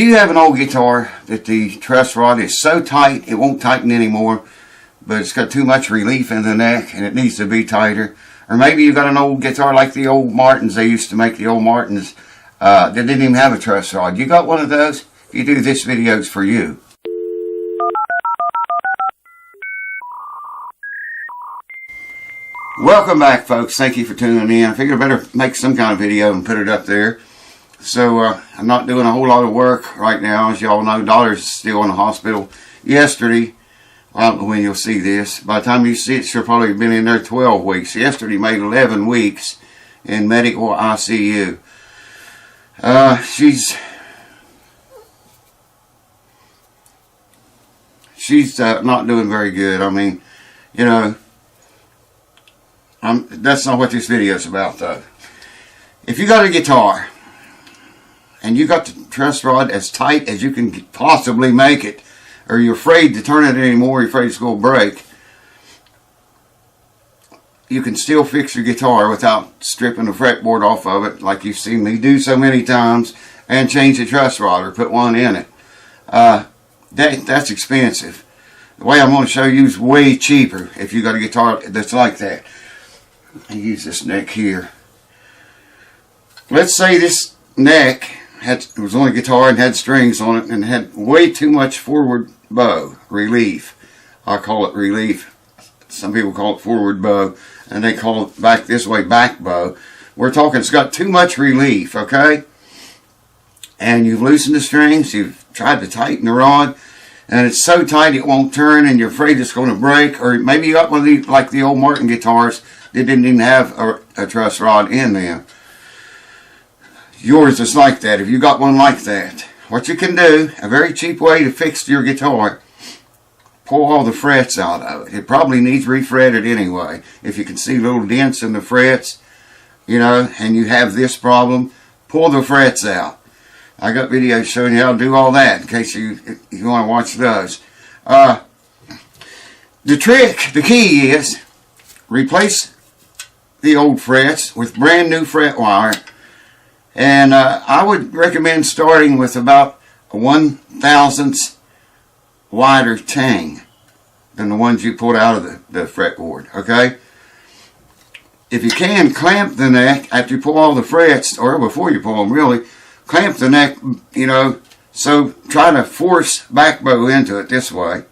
Do you have an old guitar that the truss rod is so tight it won't tighten anymore, but it's got too much relief in the neck and it needs to be tighter? Or maybe you've got an old guitar like the old Martins. They used to make the old Martins that didn't even have a truss rod. You got one of those? If you do, this video's for you. Welcome back, folks. Thank you for tuning in. I figured I better make some kind of video and put it up there. So I'm not doing a whole lot of work right now. As y'all know, Daughter's still in the hospital. Yesterday, I don't know when you'll see this. By the time you see it, she'll probably have been in there 12 weeks. Yesterday made 11 weeks in medical ICU. She's not doing very good. I mean, you know, that's not what this video is about, though. If you got a guitar and you got the truss rod as tight as you can possibly make it, or you're afraid to turn it anymore, you're afraid it's going to break, you can still fix your guitar without stripping the fretboard off of it, like you've seen me do so many times, and change the truss rod or put one in it. That's expensive. The way I'm going to show you is way cheaper if you got a guitar that's like that. I use this neck here. Let's say this neck was on a guitar and had strings on it and had way too much forward bow relief. I call it relief. Some people call it forward bow, and they call it back this way back bow. We're talking it's got too much relief, okay? And you've loosened the strings, you've tried to tighten the rod, and it's so tight it won't turn, and you're afraid it's going to break. Or maybe you got one of these, like the old Martin guitars, that didn't even have a truss rod in them. Yours is like that. If you got one like that, what you can do, a very cheap way to fix your guitar, pull all the frets out of it. It probably needs refretted anyway. If you can see little dents in the frets, you know, and you have this problem, pull the frets out. I got videos showing you how to do all that in case you want to watch those. The trick, the key is replace the old frets with brand new fret wire. And I would recommend starting with about a 1/1000th wider tang than the ones you pulled out of the fretboard, okay? If you can, clamp the neck after you pull all the frets, or before you pull them really, clamp the neck, you know, so try to force back bow into it this way.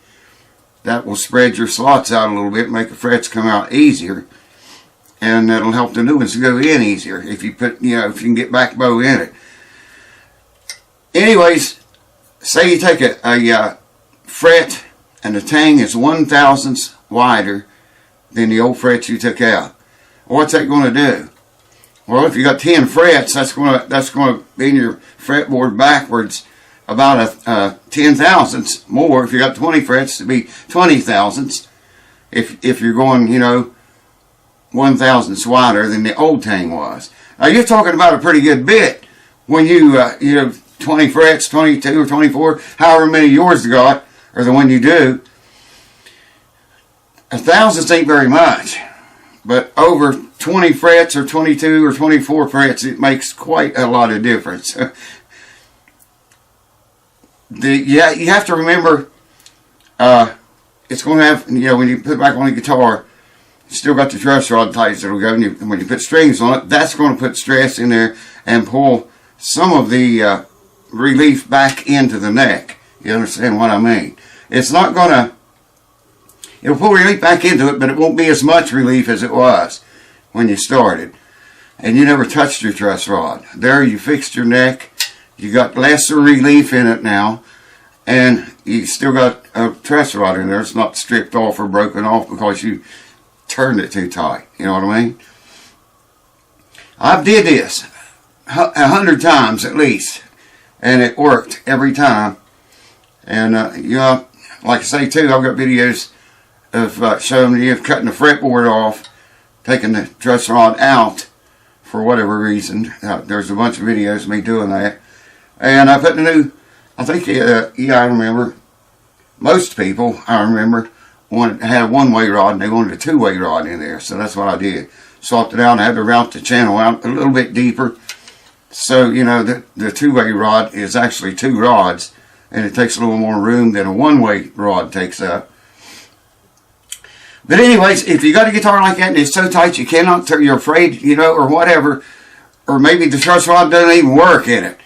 That will spread your slots out a little bit, make the frets come out easier. And that'll help the new ones to go in easier if you put, you know, if you can get back bow in it. Anyways, say you take a fret and the tang is 1/1000th wider than the old frets you took out. What's that going to do? Well, if you got 10 frets, that's going to bend your fretboard backwards about a 10/1000th more. If you got 20 frets, it'd be 20/1000ths. If you're going, you know, 1/1000th wider than the old tang was. Now you're talking about a pretty good bit when you know, 20 frets, 22 or 24, however many yours got, or the one you do. 1/1000th ain't very much, but over 20 frets or 22 or 24 frets, it makes quite a lot of difference. Yeah, you have to remember, it's going to have, you know, when you put it back on the guitar, still got the truss rod tight, so it'll go, and when you put strings on it, that's going to put stress in there and pull some of the relief back into the neck. You understand what I mean? It's not going to, it'll pull relief back into it, but it won't be as much relief as it was when you started. And you never touched your truss rod. There you fixed your neck, you got lesser relief in it now, and you still got a truss rod in there. It's not stripped off or broken off because you turned it too tight. You know what I mean? I've did this 100 times at least, and it worked every time. And you know, like I say too, I've got videos of showing you cutting the fretboard off, taking the truss rod out for whatever reason. There's a bunch of videos of me doing that, and I put the new. I think yeah, I remember. Most people I remember had a one-way rod and they wanted a two-way rod in there, so that's what I did. Swapped it out and I had to route the channel out a little bit deeper So, you know, the two-way rod is actually two rods, and it takes a little more room than a one-way rod takes up. But anyways, if you got a guitar like that and it's so tight you cannot, you're afraid, you know, or whatever, or maybe the truss rod doesn't even work in it,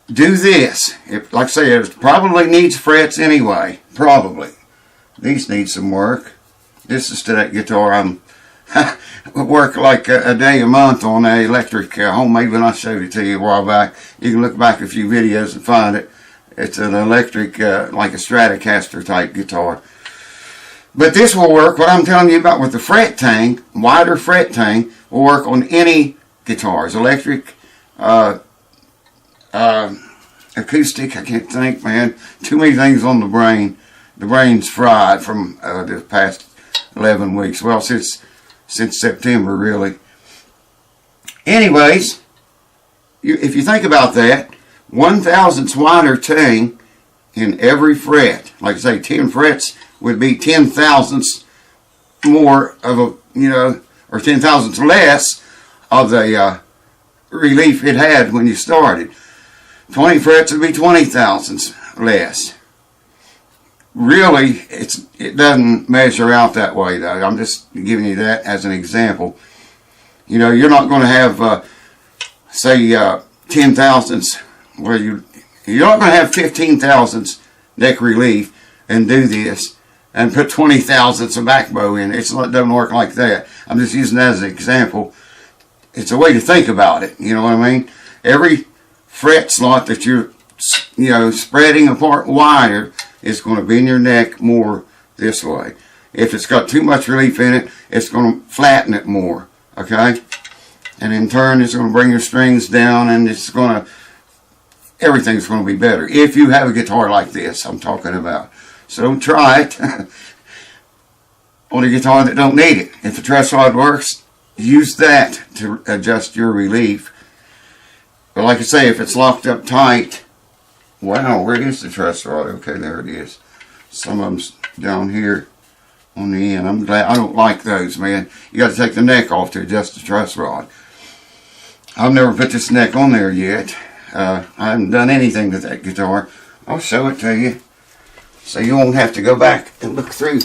do this. Like I say, it probably needs frets anyway. Probably. These need some work. This is to that guitar I'm work like a day a month on a electric homemade one. I showed it to you a while back. You can look back a few videos and find it. It's an electric, like a Stratocaster type guitar. But this will work. What I'm telling you about with the fret tang, wider fret tang, will work on any guitars. Electric, acoustic, I can't think, man. Too many things on the brain. The brain's fried from the past 11 weeks. Well, since September, really. Anyways, if you think about that, 1/1000ths wider tang in every fret. Like I say, 10 frets would be 10/1000ths more of a, you know, or 10/1000ths less of the relief it had when you started. 20 frets would be 20/1000ths less. Really, it doesn't measure out that way, though. I'm just giving you that as an example. You know, you're not going to have, say, 10/1000ths where you're not going to have 15/1000ths neck relief and do this and put 20/1000ths of back bow in. It doesn't work like that. I'm just using that as an example. It's a way to think about it. You know what I mean? Every fret slot that you're, you know, spreading apart wider is going to bend your neck more this way. If it's got too much relief in it, it's going to flatten it more. Okay? And in turn, it's going to bring your strings down, and it's going to, everything's going to be better. If you have a guitar like this, I'm talking about. So don't try it on a guitar that don't need it. If the truss rod works, use that to adjust your relief. But like I say, if it's locked up tight, wow, where is the truss rod? Okay, there it is. Some of them's down here on the end. I'm glad. I don't like those, man. You got to take the neck off to adjust the truss rod. I've never put this neck on there yet. I haven't done anything to that guitar. I'll show it to you, so you won't have to go back and look through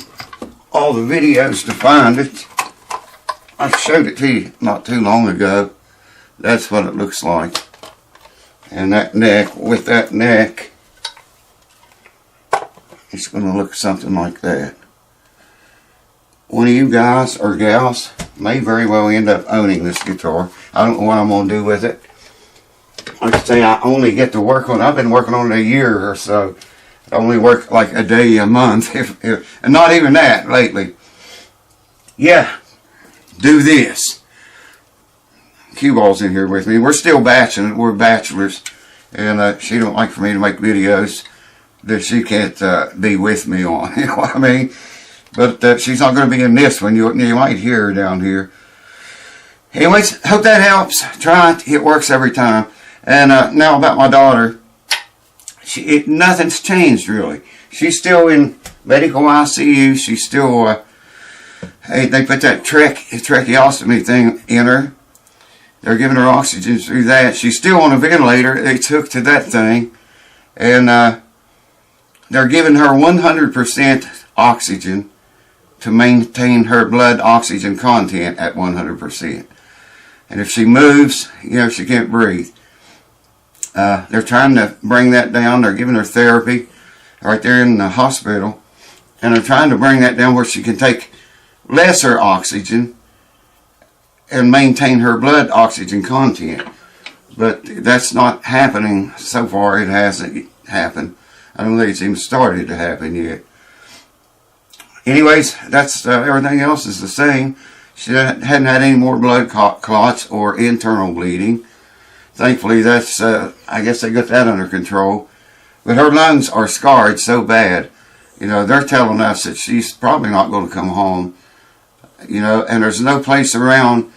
all the videos to find it. I showed it to you not too long ago. That's what it looks like. And that neck, with that neck, it's going to look something like that. One of you guys or gals may very well end up owning this guitar. I don't know what I'm going to do with it. Like I say, I only get to work on it. I've been working on it a year or so. I only work like a day a month, and not even that lately. Yeah, do this. Q-Ball's in here with me. We're still batching. We're bachelors, and she don't like for me to make videos that she can't be with me on. You know what I mean? But she's not going to be in this one. You might hear her down here. Anyways, hope that helps. Try it. It works every time. And now about my daughter. Nothing's changed really. She's still in medical ICU. She's still. They put that tracheostomy thing in her. They're giving her oxygen through that. She's still on a ventilator. They took to that thing. And they're giving her 100% oxygen to maintain her blood oxygen content at 100%. And if she moves, you know, she can't breathe. They're trying to bring that down. They're giving her therapy right there in the hospital. And they're trying to bring that down where she can take lesser oxygen and maintain her blood oxygen content. But that's not happening so far. It hasn't happened. I don't think it's even started to happen yet. Anyways, that's everything else is the same. She hadn't had any more blood clots or internal bleeding. Thankfully, that's I guess they got that under control. But her lungs are scarred so bad. You know, they're telling us that she's probably not going to come home. You know, and there's no place around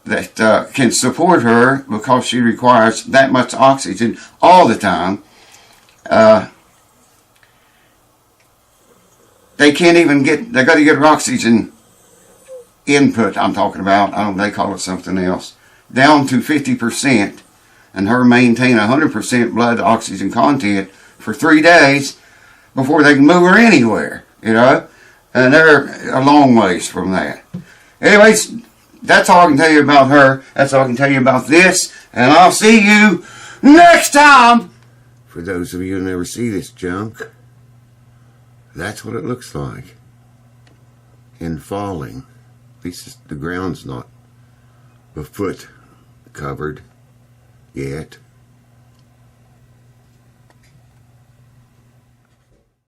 that can support her because she requires that much oxygen all the time. They can't even they got to get her oxygen input, I'm talking about. I don't know, they call it something else. down to 50% and her maintain 100% blood oxygen content for 3 days before they can move her anywhere, you know. And they're a long ways from that. Anyways, that's all I can tell you about her. That's all I can tell you about this. And I'll see you next time. For those of you who never see this junk, that's what it looks like in falling. At least the ground's not a foot covered yet.